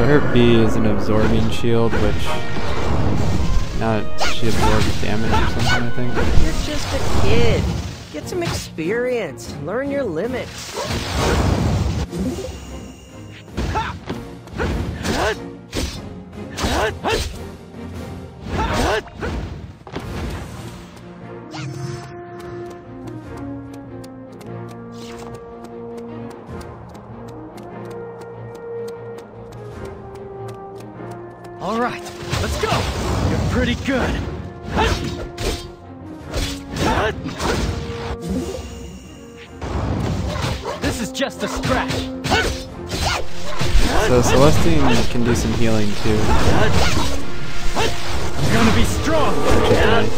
her B is an absorbing shield, which she absorbs damage or something, I think. You're just a kid. Get some experience. Learn your limits. All right, let's go. You're pretty good. This is just a scratch. So Celestine can do some healing too. I'm gonna be strong. Which is nice.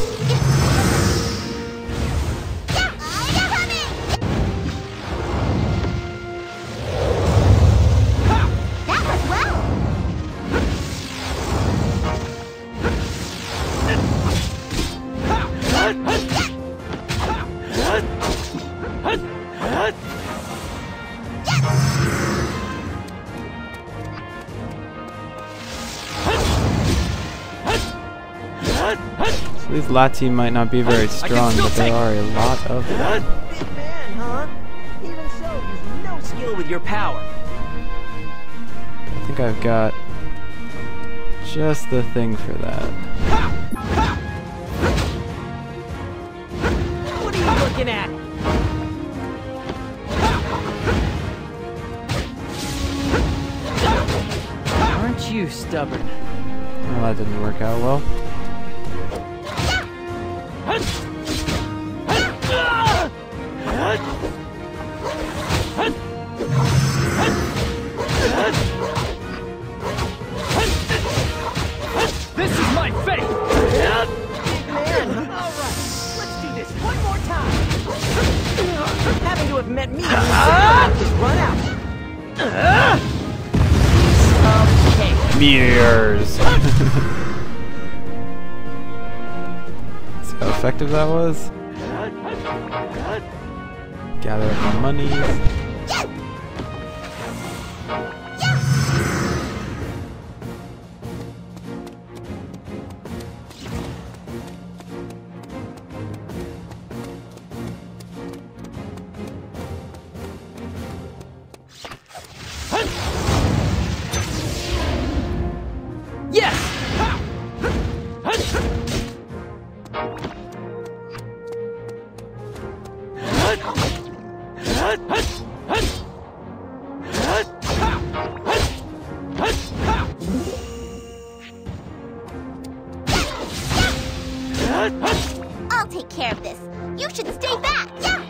So these Lati might not be very strong, but there are a lot of them. Big man, huh? Even so, you've no skill with your power. I think I've got just the thing for that. What are you looking at? Aren't you stubborn? Well, that didn't work out well. This is my fate. Big man. All right, let's do this one more time. Having to have met me, just run out. Piece of cake. Meteors! See how effective that was? Gather up the monies. Yes. I'll take care of this. You should stay back. Yeah.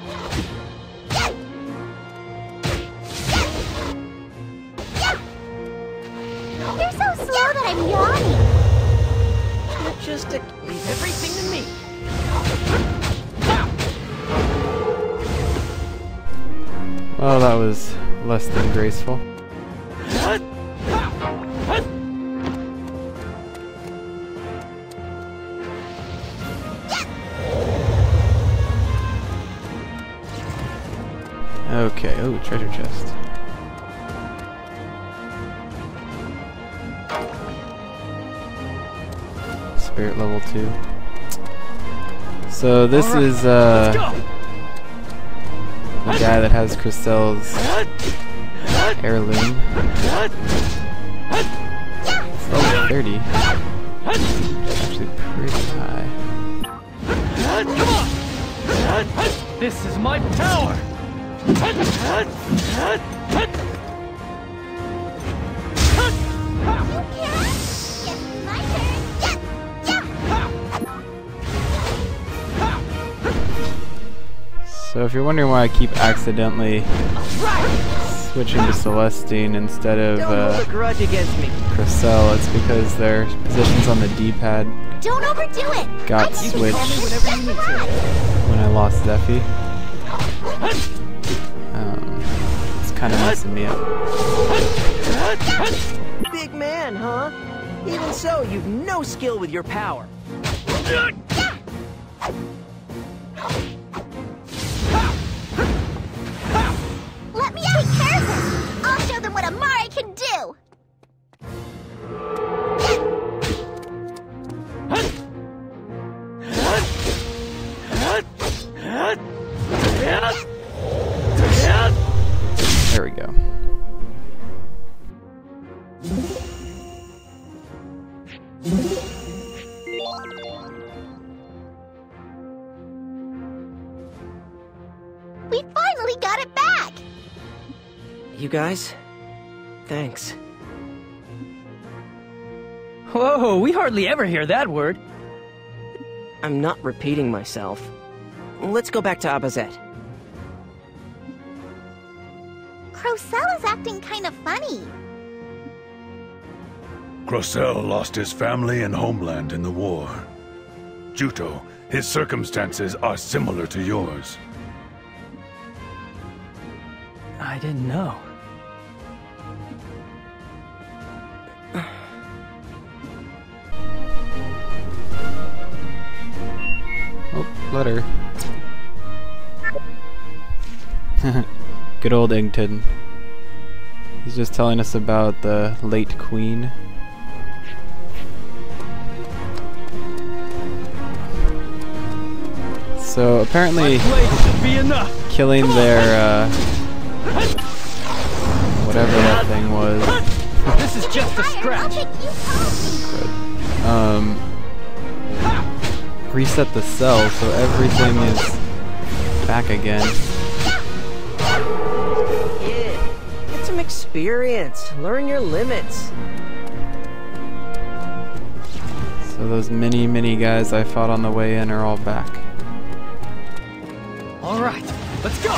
You're so slow that I'm yawning. You're just a... Leave everything to me. Well, that was less than graceful. Okay, oh, treasure chest. Spirit level 2. So this is the guy that has Crocell's heirloom. It's level 30. It's actually pretty high. Come on! This is my power! So if you're wondering why I keep accidentally switching to Celestine instead of Don't hold a grudge against me. Crocell, it's because their positions on the D-pad Don't overdo it. got switched when I lost Zephy. It's kind of messing me up. Big man, huh? Even so, you've no skill with your power. Let me take care of this. I'll show them what Amari can do. got it back! You guys, thanks. Whoa, we hardly ever hear that word. I'm not repeating myself. Let's go back to Abazet. Crocell is acting kind of funny. Crocell lost his family and homeland in the war. Juto, his circumstances are similar to yours. I didn't know. Oh, letter. Good old Igton. He's just telling us about the late queen. So apparently, killing their whatever that thing was. This is just a scratch. Reset the cell so everything is back again. Yeah, get some experience. Learn your limits. So those mini guys I fought on the way in are all back. All right, let's go.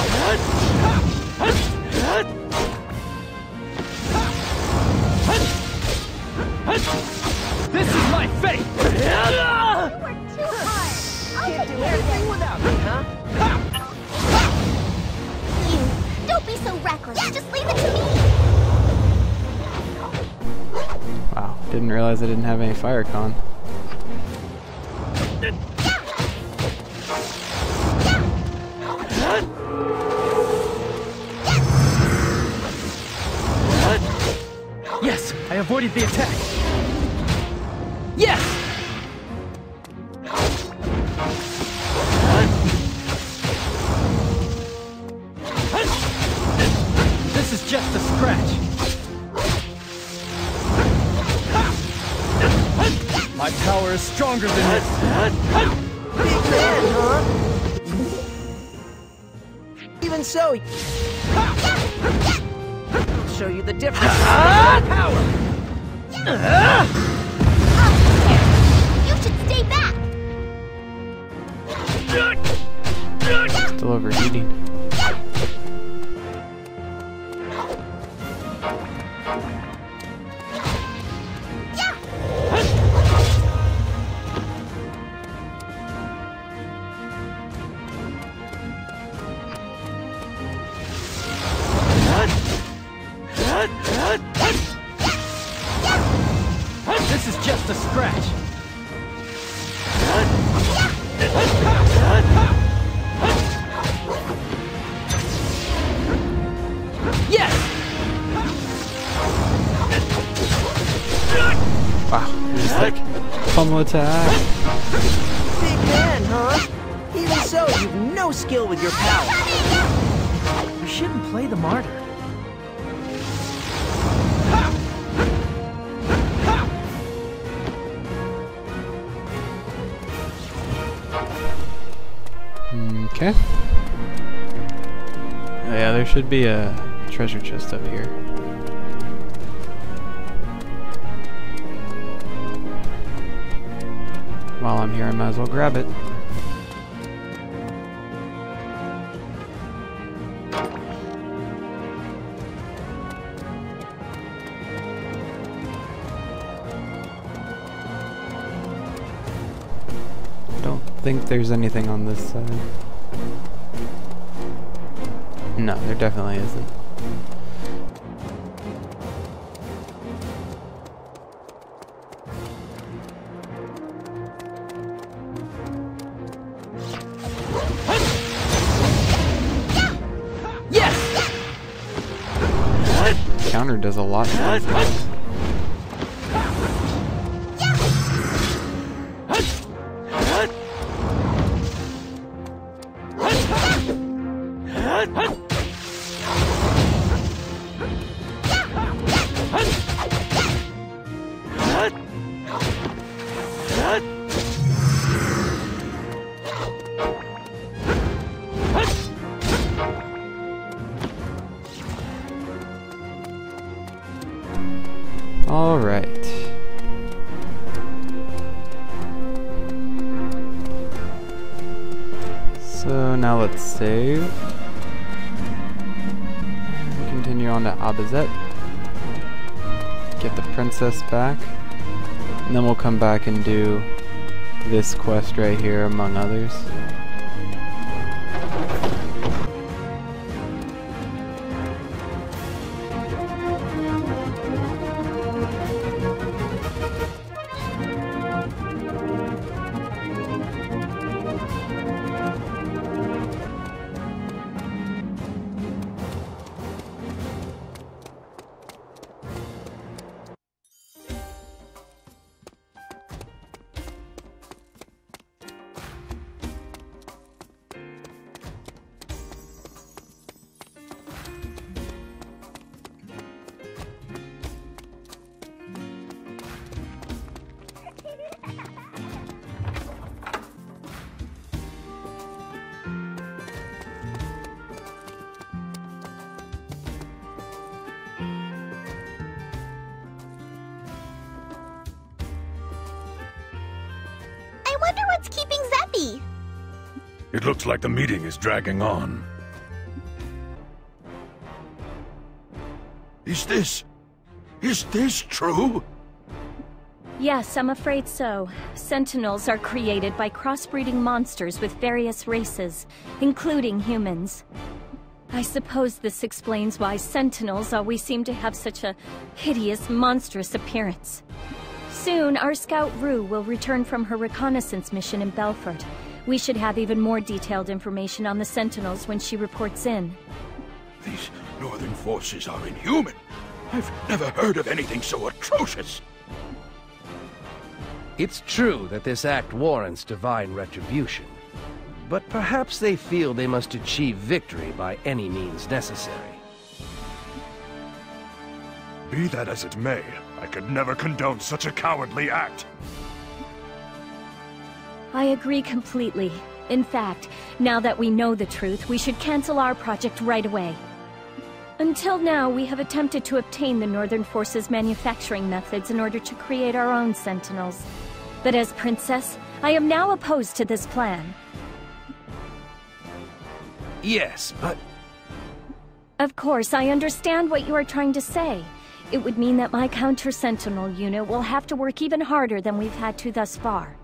This is my fate. You were too hard. I'll Can't take do care of anything this. without me, huh? You, don't be so reckless. Just leave it to me. Wow, didn't realize I didn't have any fire con. Yes, I avoided the attack. Yes! This is just a scratch. My power is stronger than this. Big man, huh? Even so, I'll show you the difference. Power. You should stay back. Still overheating. This is just a scratch. Yes! Wow, just like pummel attack. Big man, huh? Even so, you've no skill with your power. You shouldn't play the martyr. Okay. Oh, yeah, there should be a treasure chest up here. While I'm here, I might as well grab it. I don't think there's anything on this side. No, there definitely isn't. Yes! Counter does a lot. Alright. So now let's save. And continue on to Abazet. Get the princess back. And then we'll come back and do this quest right here, among others. I wonder what's keeping Zeppy. It looks like the meeting is dragging on. Is this true? Yes, I'm afraid so. Sentinels are created by crossbreeding monsters with various races, including humans. I suppose this explains why Sentinels always seem to have such a hideous, monstrous appearance. Soon, our scout Rue will return from her reconnaissance mission in Belfort. We should have even more detailed information on the Sentinels when she reports in. These northern forces are inhuman. I've never heard of anything so atrocious. It's true that this act warrants divine retribution, but perhaps they feel they must achieve victory by any means necessary. Be that as it may, I could never condone such a cowardly act. I agree completely. In fact, now that we know the truth, we should cancel our project right away. Until now, we have attempted to obtain the Northern Forces' manufacturing methods in order to create our own Sentinels. But as Princess, I am now opposed to this plan. Yes, but... Of course, I understand what you are trying to say. It would mean that my counter-Sentinel unit will have to work even harder than we've had to thus far.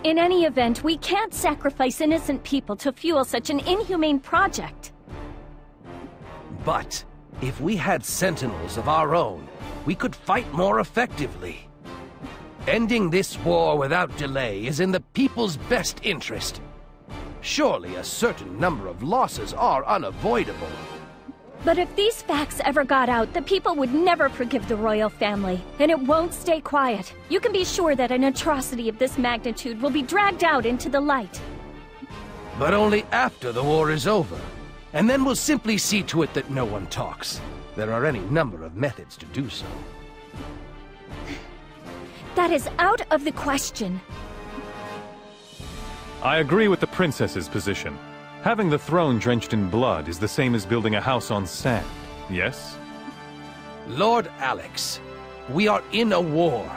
In any event, we can't sacrifice innocent people to fuel such an inhumane project. But, if we had Sentinels of our own, we could fight more effectively. Ending this war without delay is in the people's best interest. Surely a certain number of losses are unavoidable. But if these facts ever got out, the people would never forgive the royal family, and it won't stay quiet. You can be sure that an atrocity of this magnitude will be dragged out into the light. But only after the war is over. And then we'll simply see to it that no one talks. There are any number of methods to do so. That is out of the question. I agree with the princess's position. Having the throne drenched in blood is the same as building a house on sand, yes? Lord Alex, we are in a war.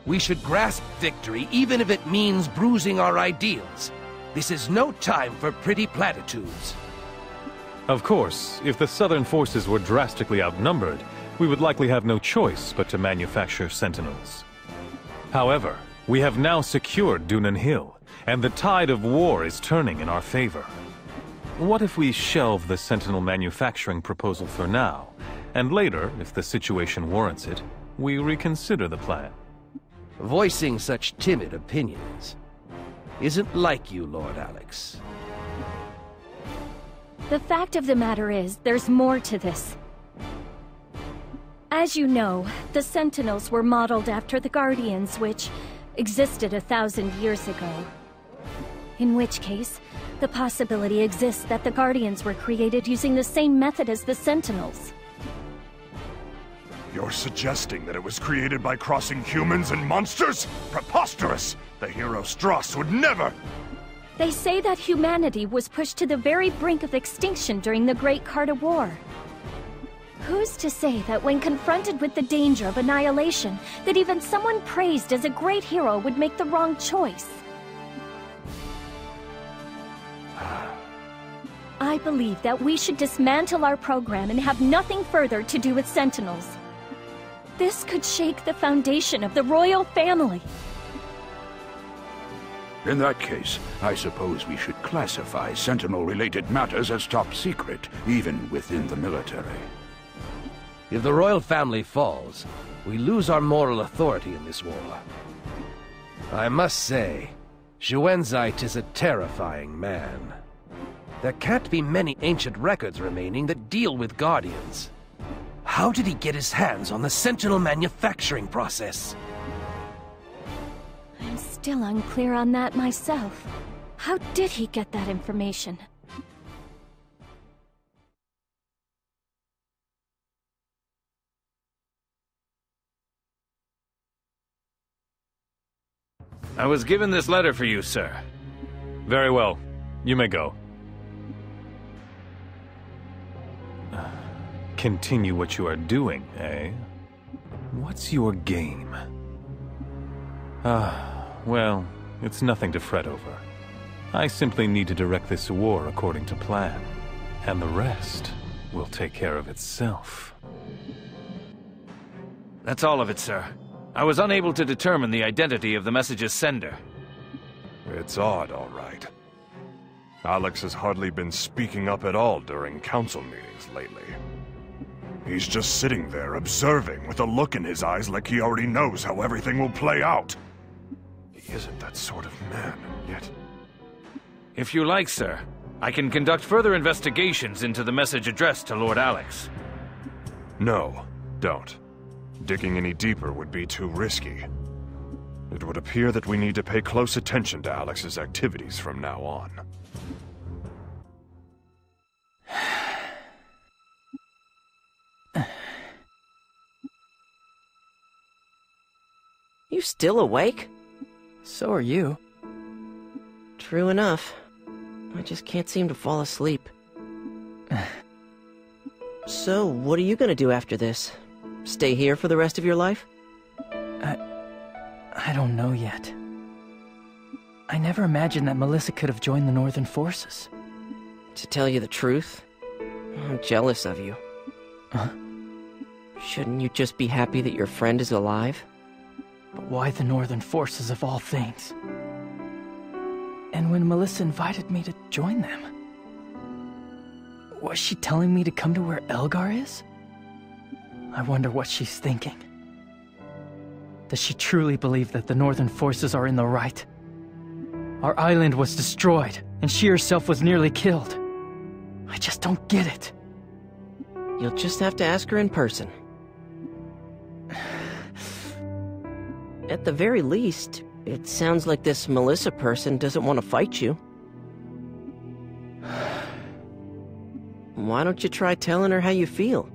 We should grasp victory even if it means bruising our ideals. This is no time for pretty platitudes. Of course, if the southern forces were drastically outnumbered, we would likely have no choice but to manufacture Sentinels. However, we have now secured Dunan Hill, and the tide of war is turning in our favor. What if we shelve the Sentinel manufacturing proposal for now, and later, if the situation warrants it, we reconsider the plan? Voicing such timid opinions isn't like you, Lord Alex. The fact of the matter is, there's more to this. As you know, the Sentinels were modeled after the Guardians, which existed 1,000 years ago. In which case, the possibility exists that the Guardians were created using the same method as the Sentinels. You're suggesting that it was created by crossing humans and monsters? Preposterous! The hero Strauss would never... They say that humanity was pushed to the very brink of extinction during the Great Carta War. Who's to say that when confronted with the danger of annihilation, that even someone praised as a great hero would make the wrong choice? I believe that we should dismantle our program and have nothing further to do with Sentinels. This could shake the foundation of the royal family. In that case, I suppose we should classify Sentinel-related matters as top secret, even within the military. If the royal family falls, we lose our moral authority in this war. I must say, Xuanzite is a terrifying man. There can't be many ancient records remaining that deal with Guardians. How did he get his hands on the Sentinel manufacturing process? I'm still unclear on that myself. How did he get that information? I was given this letter for you, sir. Very well. You may go. Continue what you are doing, eh? What's your game? Well, it's nothing to fret over. I simply need to direct this war according to plan, and the rest will take care of itself. That's all of it, sir. I was unable to determine the identity of the message's sender. It's odd, all right. Alex has hardly been speaking up at all during council meetings lately. He's just sitting there observing with a look in his eyes like he already knows how everything will play out. He isn't that sort of man, yet... If you like, sir, I can conduct further investigations into the message addressed to Lord Alex. No, don't. Digging any deeper would be too risky. It would appear that we need to pay close attention to Alex's activities from now on. You still awake? So are you. True enough. I just can't seem to fall asleep. So, what are you gonna do after this? Stay here for the rest of your life? I don't know yet. I never imagined that Melissa could have joined the Northern Forces. To tell you the truth, I'm jealous of you. Shouldn't you just be happy that your friend is alive? But why the Northern Forces of all things? And when Melissa invited me to join them, was she telling me to come to where Elgar is? I wonder what she's thinking. Does she truly believe that the Northern Forces are in the right? Our island was destroyed, and she herself was nearly killed. I just don't get it. You'll just have to ask her in person. At the very least, it sounds like this Melissa person doesn't want to fight you. Why don't you try telling her how you feel?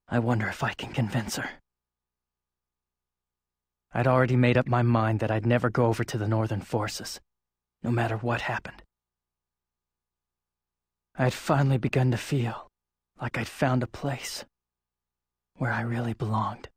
I wonder if I can convince her. I'd already made up my mind that I'd never go over to the Northern Forces, no matter what happened. I had finally begun to feel like I'd found a place where I really belonged.